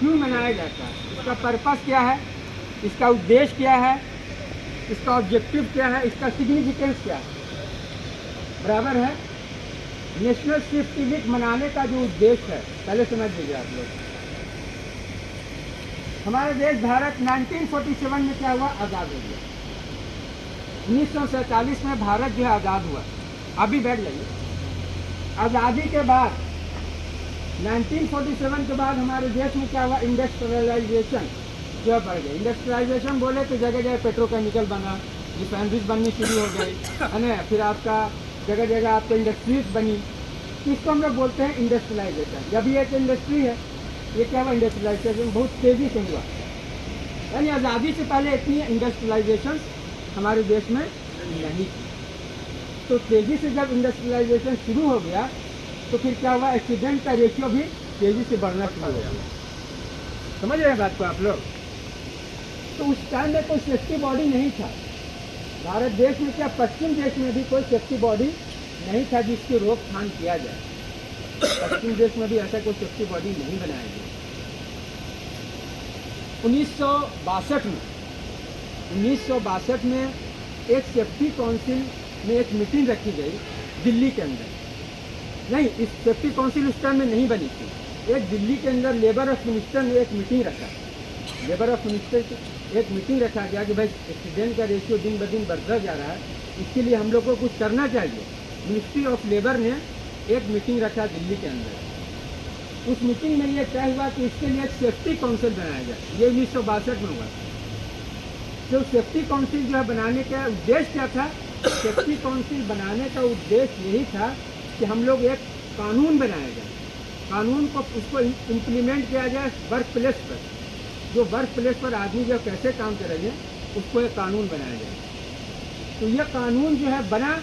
क्यों मनाया जाता है, इसका पर्पस क्या है, इसका उद्देश्य क्या है, इसका ऑब्जेक्टिव क्या है, इसका सिग्निफिकेंस क्या है। बराबर है। नेशनल सेफ्टी वीक मनाने का जो उद्देश्य है, पहले समझ लीजिए आप लोग। हमारा देश भारत 1947 में क्या हुआ, आज़ाद हो गया। 1947 में भारत जो है आज़ाद हुआ। अभी बैठ जाइए। आज़ादी के बाद 1947 के बाद हमारे देश में क्या हुआ, इंडस्ट्रियलाइजेशन जो बढ़ गई। इंडस्ट्रियलाइजेशन बोले तो जगह जगह पेट्रोकेमिकल बना, रिफाइनरीज बननी शुरू हो गई, है ना। फिर आपका जगह जगह आपको इंडस्ट्रीज बनी, इसको हम लोग बोलते हैं इंडस्ट्रियलाइजेशन। जब ये एक इंडस्ट्री है, ये क्या हुआ, इंडस्ट्रियलाइजेशन बहुत तेज़ी से हुआ। यानी आज़ादी से पहले इतनी इंडस्ट्रियलाइजेशन हमारे देश में नहीं थी। तो तेज़ी से जब इंडस्ट्रियलाइजेशन शुरू हो गया तो फिर क्या हुआ, एक्सीडेंट का रेशियो भी तेज़ी से बढ़ना शुरू हो गया। समझ रहे हैं बात को आप लोग। तो उस टाइम में कोई सेफ्टी बॉडी नहीं था भारत देश में, क्या पश्चिम देश में भी कोई सेफ्टी बॉडी नहीं था जिसकी रोकथाम किया जाए। पश्चिम देश में भी ऐसा कोई सेफ्टी बॉडी नहीं बनाया गया। 1962 में एक सेफ्टी काउंसिल में एक मीटिंग रखी गई दिल्ली के अंदर। नहीं, इस सेफ्टी काउंसिल उस टाइम में नहीं बनी थी। एक दिल्ली के अंदर लेबर ऑफ मिनिस्टर ने एक मीटिंग रखा। लेबर ऑफ मिनिस्टर की एक मीटिंग रखा गया कि भाई एक्सीडेंट का रेशियो दिन ब दिन बढ़ता जा रहा है, इसके लिए हम लोग को कुछ करना चाहिए। मिनिस्ट्री ऑफ लेबर ने एक मीटिंग रखा दिल्ली के अंदर। उस मीटिंग में ये तय हुआ कि इसके लिए एक सेफ्टी काउंसिल बनाया जाए। ये 1962 में हुआ। तो सेफ्टी काउंसिल जो है बनाने का उद्देश्य क्या था, सेफ्टी काउंसिल बनाने का उद्देश्य यही था कि हम लोग एक कानून बनाया जाए, कानून को उसको इम्प्लीमेंट किया जाए वर्क प्लेस पर। जो वर्क प्लेस पर आदमी जो कैसे काम करेंगे उसको एक कानून बनाया जाए। तो ये कानून जो है बना,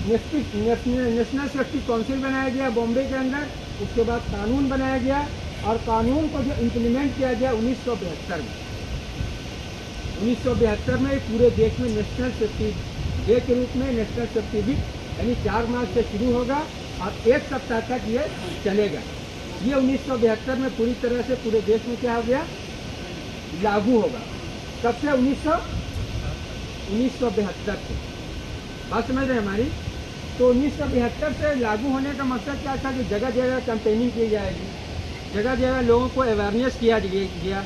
नेशनल सेफ्टी काउंसिल बनाया गया बॉम्बे के अंदर। उसके बाद कानून बनाया गया और कानून को जो इम्प्लीमेंट किया गया 1972 में। 1972 में पूरे देश में नेशनल सेफ्टी डे के रूप में नेशनल सेफ्टी वीक, यानी 4 मार्च से शुरू होगा और 1 सप्ताह तक ये चलेगा। ये 1972 में पूरी तरह से पूरे देश में क्या हो गया, लागू होगा। कब से, 1972 से। बात समझ रहे हैं हमारी। तो 1972 से लागू होने का मकसद क्या था कि जगह जगह कैंपेनिंग की जाएगी, जगह जगह लोगों को अवेयरनेस किया गया।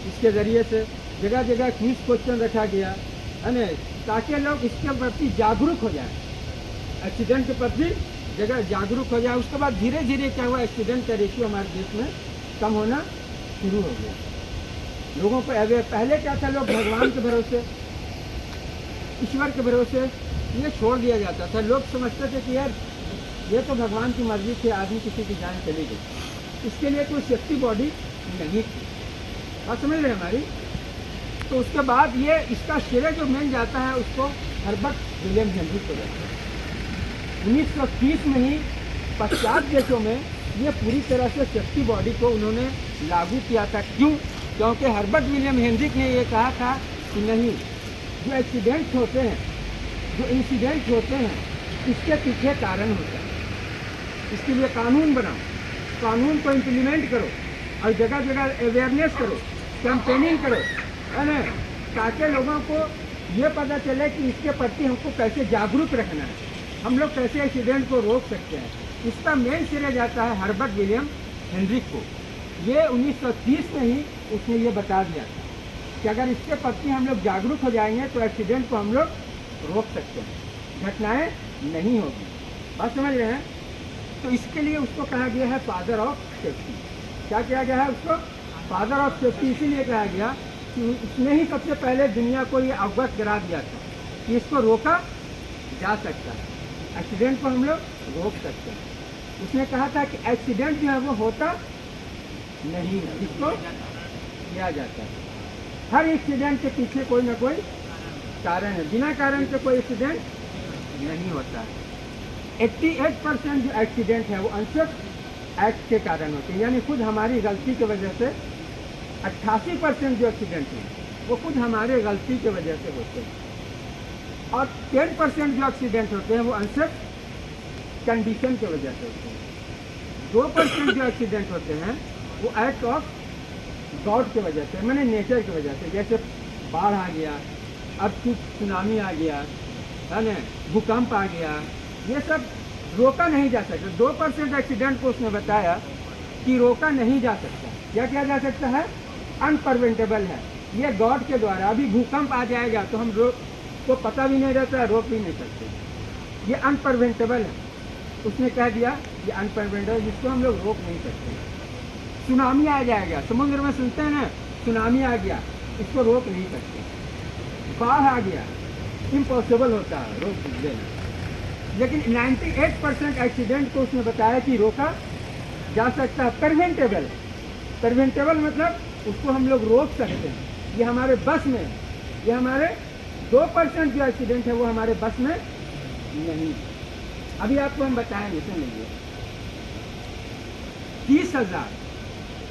इसके ज़रिए से जगह जगह क्विज क्वेश्चन रखा गया, है ना, ताकि लोग इसके प्रति जागरूक हो जाए, एक्सीडेंट के प्रति जगह जागरूक हो जाए। उसके बाद धीरे धीरे क्या हुआ, एक्सीडेंट का रेशियो हमारे देश में कम होना शुरू हो गया। लोगों को अवेयर, पहले क्या था, लोग भगवान के भरोसे, ईश्वर के भरोसे ये छोड़ दिया जाता था। लोग समझते थे कि यार ये तो भगवान की मर्जी से आदमी किसी की जान चली गई, इसके लिए कोई सेफ्टी बॉडी नहीं थी। बात समझ रहे हमारी। तो उसके बाद ये इसका श्रेय जो मेन जाता है उसको हर्बर्ट विलियम हेनरी को जाता है। 1930 में ही पश्चात देशों में ये पूरी तरह से सेफ्टी बॉडी को उन्होंने लागू किया था। क्यों? क्योंकि हर्बर्ट विलियम हेनरिक ने ये कहा था कि नहीं, जो एक्सीडेंट्स होते हैं, जो इंसिडेंट होते हैं, इसके पीछे कारण होता है। इसके लिए कानून बनाओ, कानून को इम्प्लीमेंट करो और जगह जगह अवेयरनेस करो, कैंपेनिंग करो, है ना, ताकि लोगों को ये पता चले कि इसके प्रति हमको कैसे जागरूक रखना है, हम लोग कैसे एक्सीडेंट को रोक सकते हैं। इसका मेन श्रेय जाता है हर्बर्ट विलियम हेनरिक को। ये 1930 में ही उसने ये बता दिया था कि अगर इसके प्रति हम लोग जागरूक हो जाएंगे तो एक्सीडेंट को हम लोग रोक सकते हैं, घटनाएं नहीं होगी। बात समझ रहे हैं। तो इसके लिए उसको कहा गया है फादर ऑफ सेफ्टी। क्या किया गया है उसको? फादर ऑफ सेफ्टी इसीलिए कहा गया कि उसने ही सबसे पहले दुनिया को ये अवगत करा दिया था कि इसको रोका जा सकता है, एक्सीडेंट को हम लोग रोक सकते हैं। उसने कहा था कि एक्सीडेंट जो है वो होता नहीं है, इसको किया जाता है। हर एक्सीडेंट के पीछे कोई ना कोई कारण है, बिना कारण के कोई एक्सीडेंट नहीं होता है। 88% जो एक्सीडेंट है वो अनसेफ एक्ट के कारण होते हैं, यानी खुद हमारी गलती की वजह से। 88% जो एक्सीडेंट हैं वो खुद हमारे गलती की वजह से होते हैं। और 10% जो एक्सीडेंट होते हैं वो अनसेफ कंडीशन की वजह से होते हैं। 2% जो एक्सीडेंट होते हैं वो एक्ट ऑफ गॉड की वजह से, मैंने नेचर की वजह से, जैसे बाढ़ आ गया, अब कुछ सुनामी आ गया, है ना, भूकंप आ गया, ये सब रोका नहीं जा सकता। 2% एक्सीडेंट को उसने बताया कि रोका नहीं जा सकता। क्या किया जा सकता है? अनप्रिवेंटेबल है, ये गॉड के द्वारा। अभी भूकंप आ जाएगा तो हम रोक को पता भी नहीं रहता, रोक भी नहीं सकते, ये अनप्रिवेंटेबल है। उसने कह दिया ये अनप्रिवेंटेबल, जिसको हम लोग रोक नहीं सकते। सुनामी आ जाएगा, समुद्र में सुनते हैं ना, सुनामी आ गया, इसको रोक नहीं सकते। बाढ़ आ गया, इम्पॉसिबल होता है रोक देना। लेकिन 98% एक्सीडेंट को उसने बताया कि रोका जा सकता है, प्रिवेंटेबल। प्रिवेंटेबल मतलब उसको हम लोग रोक सकते हैं, ये हमारे बस में, ये हमारे 2% जो एक्सीडेंट है वो हमारे बस में नहीं। अभी आपको हम बताएंगे, सुनिए। 30,000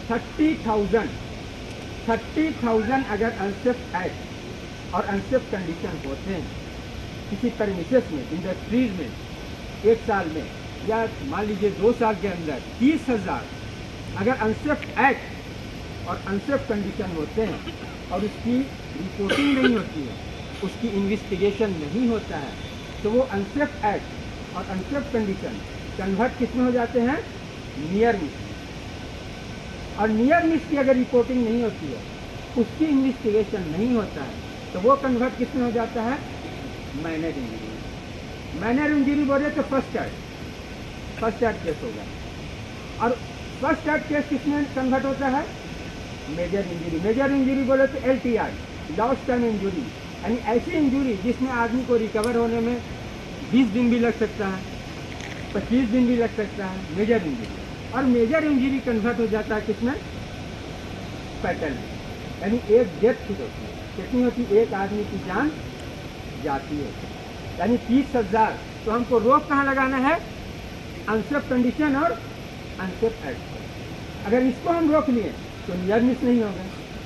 30,000 अगर अनसेफ एक्ट और अनसेफ कंडीशन होते हैं किसी परमिसेस में, इंडस्ट्रीज में, एक साल में या मान लीजिए 2 साल के अंदर 30,000 अगर अनसेफ एक्ट और अनसेफ कंडीशन होते हैं और उसकी रिपोर्टिंग नहीं होती है, उसकी इन्वेस्टिगेशन नहीं होता है, तो वो अनसेफ एक्ट और अनसेफ कंडीशन कन्वर्ट किस में हो जाते हैं? Near miss. और नियर मिस की अगर रिपोर्टिंग नहीं होती है, उसकी इन्वेस्टिगेशन नहीं होता है, तो वो कन्वर्ट किस में हो जाता है? Minor injury. माइनर इंजरी बोले तो फर्स्ट एड केस होगा। और फर्स्ट एड केस किसमें कन्वर्ट होता है? Major injury. मेजर इंजरी बोले तो LTI, लॉस्ट टाइम इंजरी, यानी ऐसी इंजरी जिसमें आदमी को रिकवर होने में 20 दिन भी लग सकता है, 25 दिन भी लग सकता है, मेजर इंजरी। और मेजर इंजरी कन्वर्ट हो जाता है किसमें? फैटल में, यानी एक डेथ होती है। कितनी होती है? एक आदमी की जान जाती है। यानी 30,000। तो हमको रोक कहाँ लगाना है? अनसेफ कंडीशन और अनसेफ एक्ट। अगर इसको हम रोक लिए तो नियर मिस नहीं होगा,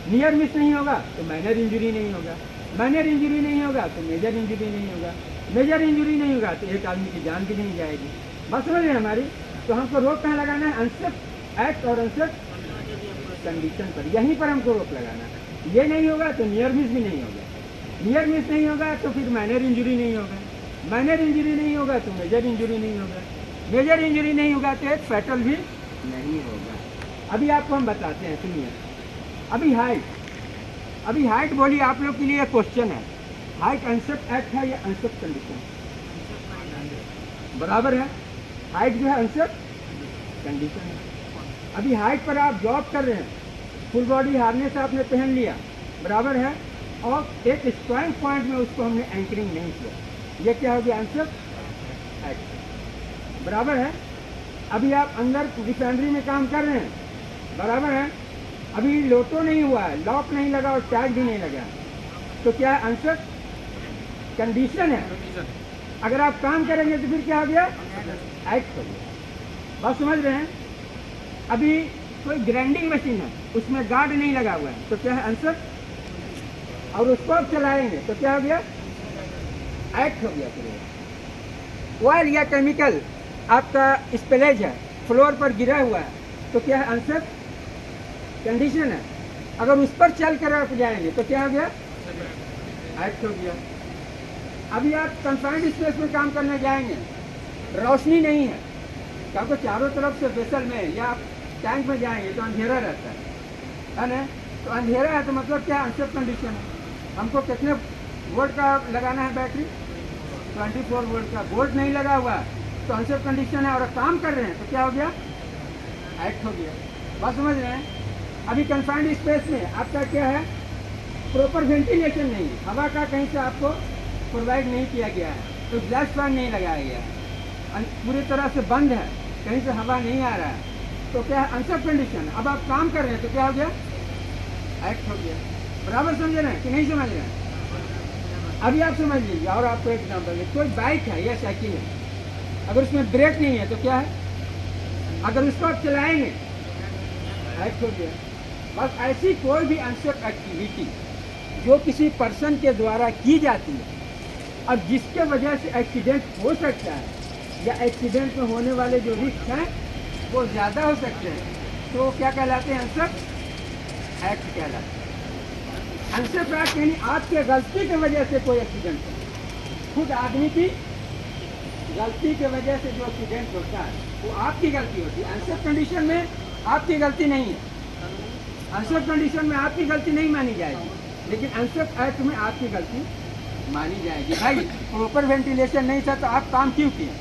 नियर मिस नहीं होगा तो माइनर इंजरी नहीं होगा, माइनर इंजरी नहीं होगा तो मेजर इंजरी नहीं होगा, मेजर इंजरी नहीं होगा तो एक आदमी की जान भी नहीं जाएगी। बात समझ रहे हैं हमारी? तो हमको रोक कहाँ लगाना है? अनसेफ एक्ट और अनसेफ कंडीशन पर, यहीं पर हमको रोक लगाना है। ये नहीं होगा तो नियर मिस भी नहीं होगा, नियर मिस नहीं होगा तो फिर माइनर इंजरी नहीं होगा, माइनर इंजरी नहीं होगा तो मेजर इंजरी नहीं होगा, मेजर इंजरी नहीं होगा तो एक फैटल भी नहीं होगा। अभी आपको हम बताते हैं, सुनिए। अभी हाइट बोली आप लोग के लिए क्वेश्चन है, हाइट अनसेफ एक्ट है या अनसेफ कंडीशन? बराबर है, हाइट जो है अनसेफ कंडीशन है। अभी हाइट पर आप जॉब कर रहे हैं, फुल बॉडी हार्नेस आपने पहन लिया, बराबर है, और एक स्ट्रॉन्ग पॉइंट में उसको हमने एंकरिंग नहीं किया, ये क्या हो गया? अनसेफ एक्ट, बराबर है। अभी आप अंदर रिफाइनरी में काम कर रहे हैं, बराबर है, अभी लोटो नहीं हुआ है, लॉक नहीं लगा और टैग भी नहीं लगा, तो क्या है? अनसेफ कंडीशन है। अगर आप काम करेंगे तो फिर क्या हो गया? एक्ट हो गया। बात समझ रहे हैं? अभी कोई ग्राइंडिंग मशीन है, उसमें गार्ड नहीं लगा हुआ है, तो क्या है? अनसेफ। और उसको आप चलाएंगे तो क्या हो गया? एक्ट हो गया। फिर ऑयल या केमिकल आपका स्पिलेज है, फ्लोर पर गिरा हुआ है, तो क्या है? अनसेफ कंडीशन है। अगर उस पर चल कर आप जाएंगे तो क्या हो गया? एक्ट हो गया। अभी आप कंफाइंड स्पेस में काम करने जाएंगे, रोशनी नहीं है, क्योंकि चारों तरफ से वेसल में या आप टैंक में जाएंगे तो अंधेरा रहता है ना? तो अंधेरा है तो मतलब क्या? अनसेफ कंडीशन है। हमको कितने वोल्ट का लगाना है बैटरी? 24 वोल्ट का। वोल्ट नहीं लगा हुआ तो अनसेफ कंडीशन है, और काम कर रहे हैं तो क्या हो गया? एक्ट हो गया। बात समझ रहे हैं? अभी कंफाइंड स्पेस में आपका क्या है? प्रॉपर वेंटिलेशन नहीं है, हवा का कहीं से आपको प्रोवाइड नहीं किया गया है, तो एग्जॉस्ट फैन नहीं लगाया गया है, पूरी तरह से बंद है, कहीं से हवा नहीं आ रहा है, तो क्या है? Unsafe condition. अब आप काम कर रहे हैं तो क्या हो गया? एक्ट हो गया। बराबर समझ रहे हैं कि नहीं समझ रहे हैं? अभी आप समझ लीजिए। और आपको एक एग्जाम्पल है, कोई बाइक है या साइकिल है, अगर उसमें ब्रेक नहीं है तो क्या है? अगर उसको आप चलाएंगे, एक्ट हो गया। बस ऐसी कोई भी अनसेफ एक्टिविटी जो किसी पर्सन के द्वारा की जाती है और जिसके वजह से एक्सीडेंट हो सकता है या एक्सीडेंट में होने वाले जो रिस्क हैं वो ज़्यादा हो सकते हैं, तो क्या कहलाते हैं? अनसेफ एक्ट कहलाता है। अनसेफ एक्ट यानी आपके गलती की वजह से कोई एक्सीडेंट हो, खुद आदमी की गलती की वजह से जो एक्सीडेंट होता है वो आपकी गलती होती है। अनसेफ कंडीशन में आपकी गलती नहीं है, अनसेफ कंडीशन में आपकी गलती नहीं मानी जाएगी, लेकिन अनसेफ एक्ट में आपकी गलती मानी जाएगी। भाई प्रॉपर वेंटिलेशन नहीं था तो आप काम क्यों किए?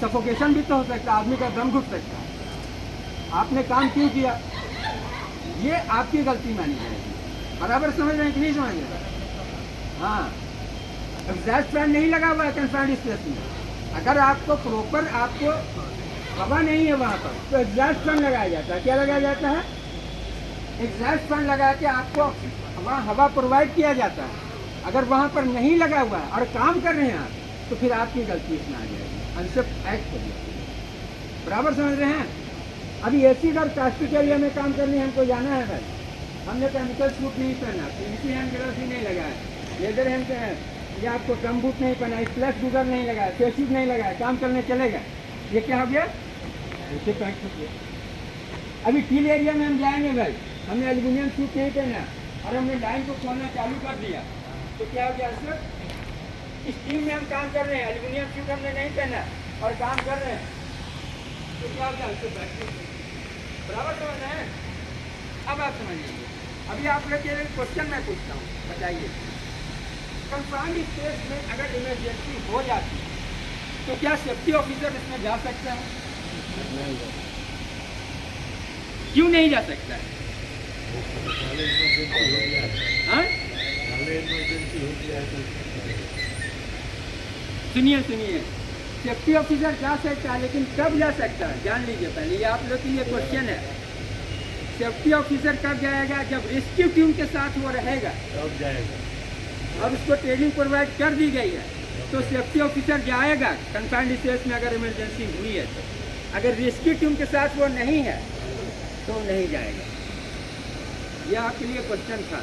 सफोकेशन भी तो हो सकता है, आदमी का दम घुट सकता है, आपने काम क्यों किया? ये आपकी गलती मानी जाएगी। बराबर समझ रहे हैं कि नहीं समझ रहे? हाँ, एग्जॉस्ट फैन नहीं लगा हुआ है कन्फाइंड स्पेस में, अगर आपको प्रॉपर आपको हवा नहीं है वहाँ पर तो एग्जॉस्ट फैन लगाया जाता है। क्या लगाया जाता है? एग्जॉस्ट फैन लगा के आपको वहाँ हवा प्रोवाइड किया जाता है। अगर वहाँ पर नहीं लगा हुआ है और काम कर रहे हैं आप तो फिर आपकी गलती इसमें आ जाएगी, अनसेफ एक्ट हो जाएगी। बराबर समझ रहे हैं? अभी एसिड और प्लास्टिक एरिया में काम करने हमको जाना है भाई, हमने केमिकल सूट नहीं पहना, पीवीसी हैंड ग्लव्स भी नहीं लगाया, लेदर हैंड या आपको गम बूट नहीं पहना, स्प्लैश गूगल नहीं लगाया, फेस शीट नहीं लगाया, काम करने चलेगा, ये क्या हो गया? ऐसे पैक हो गया। अभी फील्ड एरिया में हम जाएंगे भाई, हमने एल्यूमिनियम सूट नहीं पहना और हमने लाइन को खोलना चालू कर दिया तो क्या हो गया सर? स्टीम में हम काम कर रहे हैं, एल्यूमिनियम सूट हमने नहीं पहना और काम कर रहे हैं तो क्या हो गया? ऐसे पैक हो गया। बराबर समझ रहे हैं? अब आप समझ लीजिए। अभी आप लोग के क्वेश्चन मैं पूछता हूँ, बताइए कंफाइंड स्पेस में अगर इमरजेंसी हो जाती है तो क्या सेफ्टी ऑफिसर इसमें जा सकता है? क्यों नहीं जा सकता है? सुनिए सुनिए, सेफ्टी ऑफिसर जा सकता है, लेकिन कब जा सकता है जान लीजिए पहले, ये आप लोग के लिए क्वेश्चन है। सेफ्टी ऑफिसर कब जाएगा? जब रेस्क्यू टीम के साथ वो रहेगा तब जाएगा। अब उसको ट्रेनिंग प्रोवाइड कर दी गई है तो सेफ्टी ऑफिसर जाएगा कंफाइंड स्पेस में अगर इमरजेंसी हुई है तो। अगर रेस्क्यू टीम के साथ वो नहीं है तो नहीं जाएगा। यह आपके लिए क्वेश्चन था,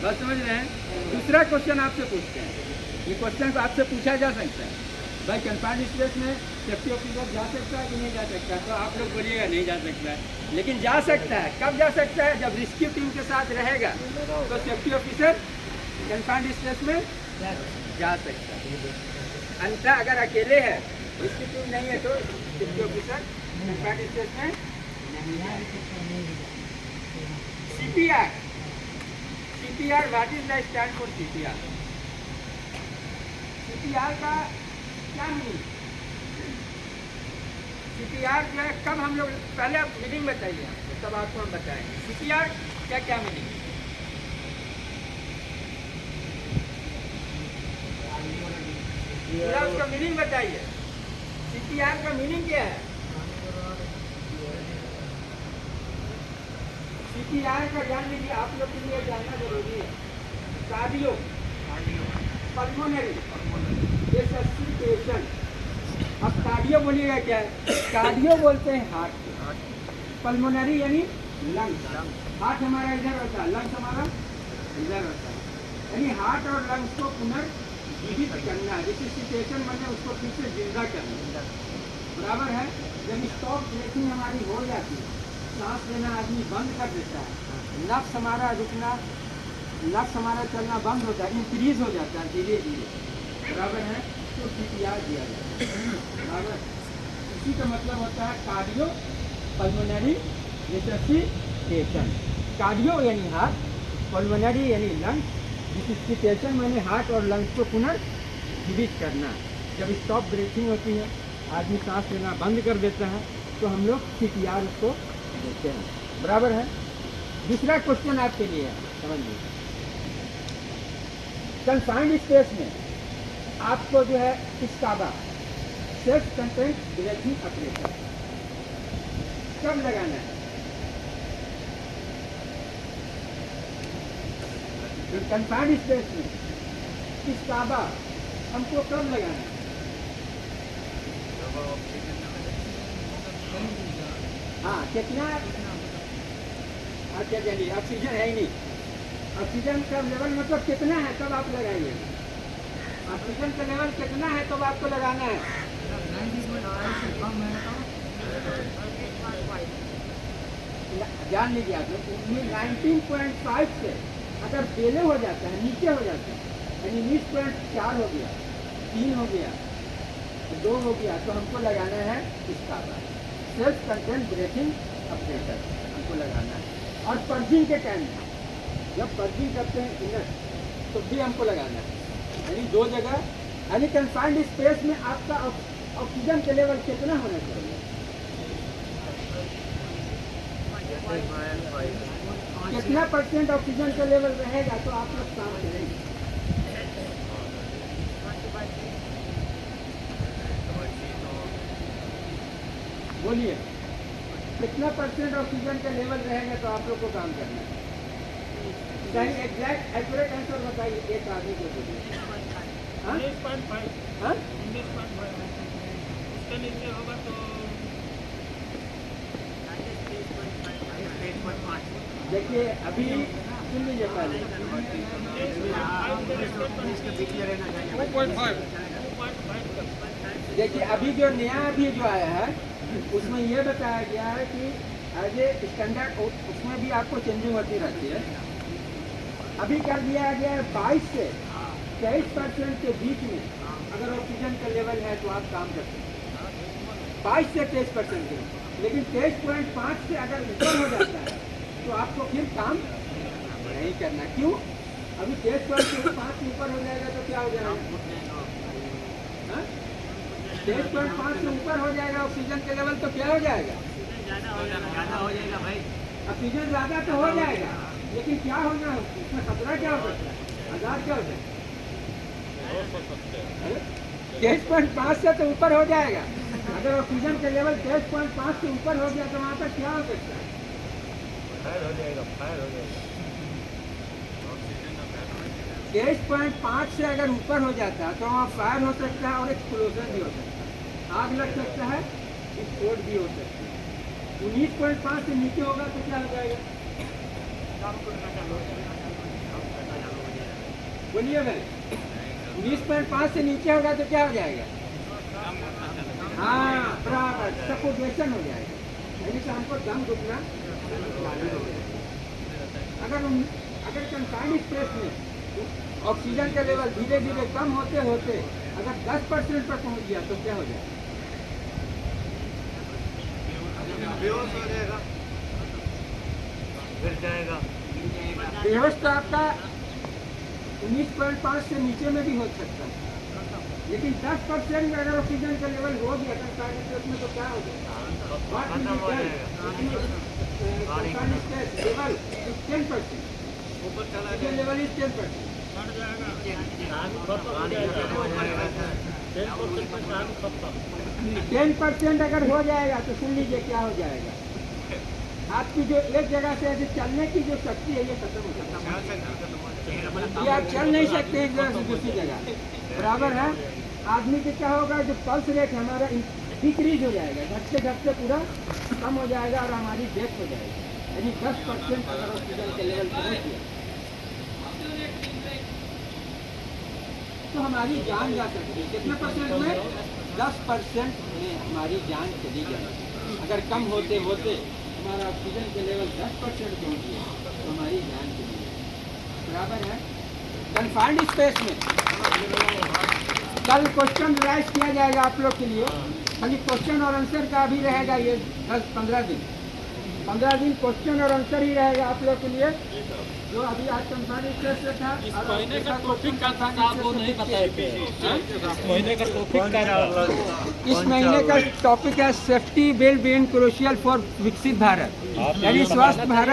बस समझ रहे हैं? दूसरा क्वेश्चन आपसे पूछते हैं, ये क्वेश्चन को आपसे पूछा जा सकता है भाई कंफाइंड स्पेस में सेफ्टी ऑफिसर जा सकता है कि नहीं जा सकता? तो आप लोग बोलिएगा नहीं जा सकता है, लेकिन जा सकता है। कब जा सकता है? जब रेस्क्यू टीम के साथ रहेगा तो सेफ्टी ऑफिसर कंफाइंड स्पेस में जा सकता है। अन्यथा अगर अकेले है, रेस्क्यू टीम नहीं है तो सेफ्टी ऑफिसर कंफाइंड स्पेस में नहीं जा सकता। CPR, CPR, what is the stand for CPR? CPR का क्या मीनिंग? CPR जो है कब हम लोग, पहले आप मीनिंग बताइए तब आपको हम बताएंगे CPR क्या क्या मीनिंग। पूरा उसका मीनिंग बताइए। CPR का मीनिंग क्या है? CPR का जान लीजिए, आप लोग के लिए जानना जरूरी है। Cardio pulmonary resuscitation. अब कार्डियो बोलिएगा क्या है? कार्डियो बोलते हैं हार्ट, पल्मोनरी यानी लंग्स। हार्ट हमारा इधर होता है, लंग्स हमारा इधर होता है, यानी हार्ट और लंग्स को पुनर्जीवित करना, रिससिटेशन मतलब उसको फिर से जिंदा करना। बराबर है? जब स्टॉप ब्रेथिंग हमारी हो जाती है, सांस लेना आदमी बंद कर देता है, नफ्स हमारा रुकना, नफ्स हमारा चलना बंद होता है, इंक्रीज हो जाता है धीरे धीरे। बराबर है? तो CPR दिया जाता है। बराबर? इसी का मतलब होता है कार्डियो पल्मोनरी रिससिटेशन। कार्डियो यानी हार्ट, पल्मोनरी यानी लंग्स, रिससिटेशन माने हार्ट और लंग्स को पुनर्जीवित करना। जब स्टॉप ब्रीथिंग होती है, आदमी सांस लेना बंद कर देता है तो हम लोग CPR उसको देते हैं। बराबर है? दूसरा क्वेश्चन आपके लिए है, समझ लीजिए। कंफाइंड स्पेस में आपको जो है स्काबा, सेल्फ कंटेंट ब्रीथिंग ऑपरेटर, कब लगाना है? कंफाइंड स्पेस में स्काबा हमको कब लगाना है? हाँ, कितना? अच्छा चलिए, ऑक्सीजन है ही नहीं, ऑक्सीजन का लेवल मतलब कितना है तब आप लगाइए। ऑक्सीजन का लेवल कितना है तब आपको लगाना है? जान लीजिए आप लोग, 19.5 से अगर बेले हो जाता है, नीचे हो जाता है, यानी 19.4 हो गया, 3 हो गया, 2 हो गया, तो हमको लगाना है इसका सेल्फ कंटेंट ब्रेकिंग ऑपरेटर हमको लगाना है। और पर्जिंग के टाइम में जब पर्जिंग करते हैं इनर, तो भी हमको लगाना है, यानी 2 जगह, यानी कन्फाइंड स्पेस में आपका ऑक्सीजन के लेवल कितना होना चाहिए, कितना % ऑक्सीजन का लेवल रहेगा तो आप लोग काम करेंगे। बोलिए, कितना % ऑक्सीजन का लेवल रहेगा तो आप लोग को काम करना है। सही एग्जैक्ट एक्यूरेट आंसर बताइए एक आदमी को बोलिए। 19.5 हाँ 19.5 उसके नीचे होगा तो देखिए अभी सुन लीजिए पहले, 2.5 देखिए अभी जो नया अभी जो आया है उसमें ये बताया गया है कि एज ए स्टैंडर्ड उसमें भी आपको चेंजिंग होती रहती है। अभी कर दिया गया है 22 से 23% के बीच में अगर ऑक्सीजन का लेवल है तो आप काम कर सकते हैं, 22 से 23% के, लेकिन 23.5 से अगर ऊपर हो जाता है तो आपको फिर काम नहीं करना। क्यों? अभी 23.5 से ऊपर हो जाएगा तो क्या हो जाएगा, 23.5 से ऊपर हो जाएगा ऑक्सीजन के लेवल तो क्या हो जाएगा, ज़्यादा हो जाएगा भाई। ऑक्सीजन ज़्यादा तो हो जाएगा, लेकिन क्या होगा उसमें खतरा क्या हो सकता है, आजाद क्या हो सकता है। 23.5 से तो ऊपर हो जाएगा, अगर ऑक्सीजन के लेवल 23.5 से ऊपर हो गया तो वहाँ पर क्या हो सकता है, फायर हो जाएगा, फायर हो जाएगा। 23.5 से अगर ऊपर हो जाता है तो वहाँ फायर हो सकता है और एक्सप्लोजन भी हो सकता है, आग लग सकता है, विस्फोट भी हो सकता है। 19.5 से नीचे होगा तो क्या हो जाएगा, बोलिए भाई, 19.5 से नीचे होगा तो क्या हो जाएगा, हाँ बराबर, सफोकेशन हो जाएगा, यानी कि हमको दम रुकना चालू हो जाएगा। अगर कंफाइंड स्पेस में ऑक्सीजन का लेवल धीरे धीरे कम होते होते अगर 10% पर पहुंच गया तो क्या हो जाएगा, बेहोश हो जाएगा, गिर जाएगा। बेहोश तो आपका 19.5 से नीचे में भी हो सकता है, लेकिन 10% में अगर ऑक्सीजन का लेवल हो गया कंफाइंड स्पेस में तो क्या हो जाएगा, खत्म हो जाएगा। कंफाइंड स्पेस लेवल 10%, ऊपर चला ऑक्सीजन लेवल इज 10%। 10% अगर हो जाएगा तो सुन लीजिए क्या हो जाएगा, आपकी जो एक जगह से ऐसे चलने की जो शक्ति है ये खत्म हो जाएगी, ये आप चल नहीं सकते एक जगह से दूसरी जगह, बराबर है। आदमी के क्या होगा, जो पल्स रेट हमारा डिक्रीज हो जाएगा, घटते पूरा कम हो जाएगा और हमारी डेथ हो जाएगी, यानी 10% अगर ऑक्सीजन के लेवल पहुँच गया तो हमारी जान जा सकती है। कितने % में, 10% में हमारी जान चली जाएगी। अगर कम होते होते हमारा ऑक्सीजन के लेवल 10% पहुँच गया तो हमारी जान चली जाएगी, बराबर है। कन्फाइंड स्पेस में कल क्वेश्चन राइज किया जाएगा आप लोग के लिए, खाली क्वेश्चन और आंसर का भी रहेगा, ये 10-15 दिन 15 दिन क्वेश्चन और आंसर ही रहेगा आप लोग के लिए, जो अभी आज कन्फाइंड स्पेस से था। इस महीने का टॉपिक का था आप वो नहीं बताए थे। इस महीने का टॉपिक का इस महीने का टॉपिक है safety well being crucial for विकसित भारत, यानी स्वस्थ भारत।